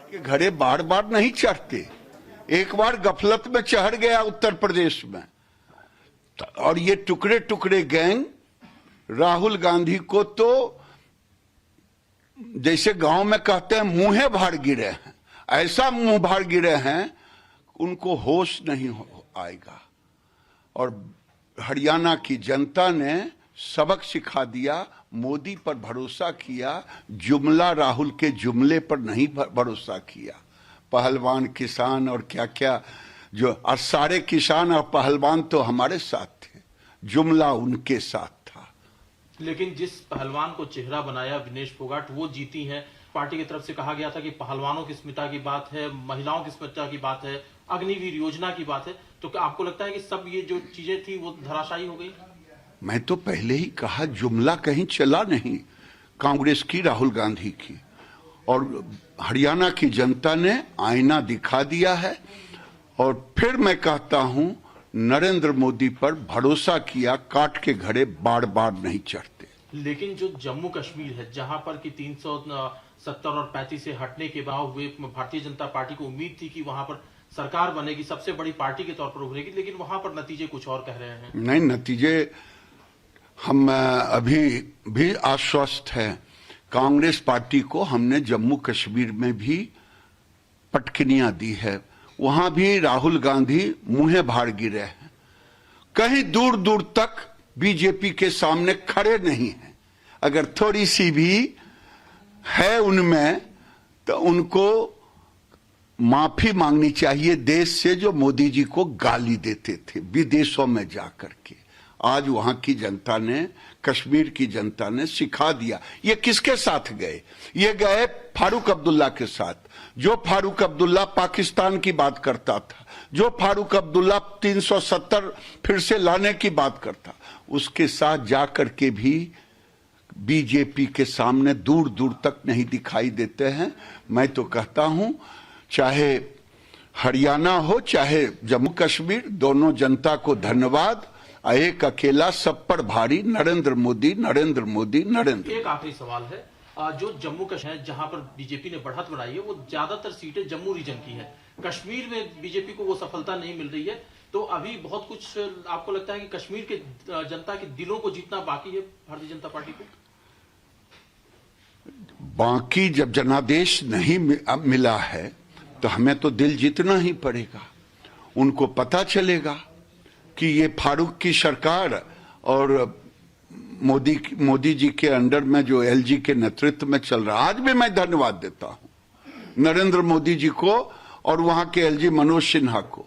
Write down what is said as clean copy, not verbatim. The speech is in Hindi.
के घड़े बार बार नहीं चढ़ते। एक बार गफलत में चढ़ गया उत्तर प्रदेश में, और ये टुकड़े टुकड़े गैंग राहुल गांधी को तो जैसे गांव में कहते हैं मुंहे भाड़ गिरे हैं, ऐसा मुंह भाड़ गिरे हैं उनको होश नहीं आएगा। और हरियाणा की जनता ने सबक सिखा दिया, मोदी पर भरोसा किया, जुमला राहुल के जुमले पर नहीं भरोसा किया। पहलवान किसान और क्या क्या जो, और सारे किसान और पहलवान तो हमारे साथ थे, जुमला उनके साथ था। लेकिन जिस पहलवान को चेहरा बनाया विनेश फोगाट, वो जीती हैं। पार्टी की तरफ से कहा गया था कि पहलवानों की स्मिता की बात है, महिलाओं की स्मिता की बात है, अग्निवीर योजना की बात है, तो क्या आपको लगता है कि सब ये जो चीजें थी वो धराशायी हो गई? मैं तो पहले ही कहा जुमला कहीं चला नहीं कांग्रेस की, राहुल गांधी की, और हरियाणा की जनता ने आईना दिखा दिया है। और फिर मैं कहता हूं नरेंद्र मोदी पर भरोसा किया, काट के घड़े बार बार नहीं चढ़ते। लेकिन जो जम्मू कश्मीर है, जहां पर कि 370 और 35 से हटने के बाद हुए, भारतीय जनता पार्टी को उम्मीद थी कि वहां पर सरकार बनेगी, सबसे बड़ी पार्टी के तौर पर उभरेगी, लेकिन वहां पर नतीजे कुछ और कह रहे हैं। नहीं, नतीजे हम अभी भी आश्वस्त हैं। कांग्रेस पार्टी को हमने जम्मू कश्मीर में भी पटकनियां दी है, वहां भी राहुल गांधी मुंहे भाड़ गिरे हैं, कहीं दूर दूर तक बीजेपी के सामने खड़े नहीं हैं। अगर थोड़ी सी भी है उनमें तो उनको माफी मांगनी चाहिए देश से, जो मोदी जी को गाली देते थे विदेशों में जाकर के। आज वहां की जनता ने, कश्मीर की जनता ने सिखा दिया। ये किसके साथ गए? ये गए फारूक अब्दुल्ला के साथ। जो फारूक अब्दुल्ला पाकिस्तान की बात करता था, जो फारूक अब्दुल्ला 370 फिर से लाने की बात करता, उसके साथ जाकर के भी बीजेपी के सामने दूर दूर तक नहीं दिखाई देते हैं। मैं तो कहता हूं चाहे हरियाणा हो चाहे जम्मू कश्मीर, दोनों जनता को धन्यवाद। एक अकेला सब पर भारी नरेंद्र मोदी, नरेंद्र मोदी, नरेंद्र। एक आखिरी सवाल है, जो जम्मू कश्मीर जहां पर बीजेपी ने बढ़त बनाई है, वो ज्यादातर सीटें जम्मू रीजन की है। कश्मीर में बीजेपी को वो सफलता नहीं मिल रही है, तो अभी बहुत कुछ आपको लगता है कि कश्मीर के जनता के दिलों को जीतना बाकी है भारतीय जनता पार्टी को? बाकी जब जनादेश नहीं मिला है तो हमें तो दिल जीतना ही पड़ेगा। उनको पता चलेगा कि ये फारूक की सरकार और मोदी जी के अंडर में जो एलजी के नेतृत्व में चल रहा। आज भी मैं धन्यवाद देता हूं नरेंद्र मोदी जी को और वहां के एलजी मनोज सिन्हा को।